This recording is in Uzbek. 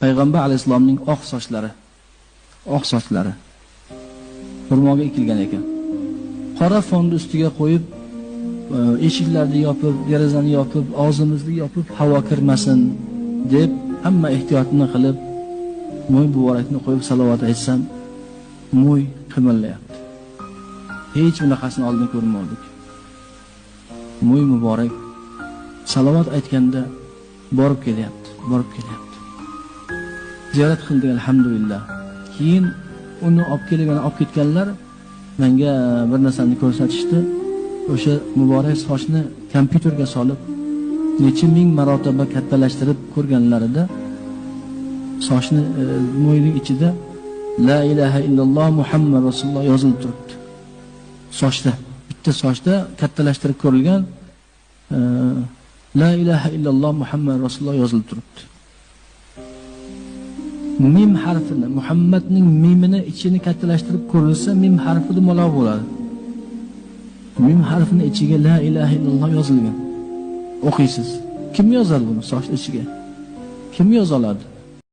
Payg'ambar alayhisolamning oq sochlari xurmoga ekilgan ekan. Qora fonni ustiga qo'yib, eshiklarni yopib, derazani yopib, og'zimizni yopib, havo kirmasin deb hamma ehtiyotni qilib, mo'y muborakni qo'yib salovat aytsam, mo'y qimirlayapti. Hech bunaqasini oldin ko'rmadik. Mo'y muborak salovat aytganda borib kelyapti. Ziyorat qildik, alhamdulillah. Keyin uni olib ketganlar menga bir narsani ko'rsatishdi. O'sha muborak sochni kompyuterga solib, necha ming marotaba kattalashtirib ko'rganlarida sochni mo'yning ichida la ilaha illalloh Muhammad rasululloh yozilib turibdi. Sochda, bitta sochda kattalashtirib ko'rilgan la ilaha illalloh Muhammad rasululloh yozilib turibdi. Mim harfini, Muhammadning mimini ichini kattalashtirib ko'rilsa, mim harfi dumaloq bo'ladi. Mim harfining ichiga la ilaha illalloh yozilgan. O'qiysiz. Kim yozadi buni soch ichiga? Kim yoza oladi?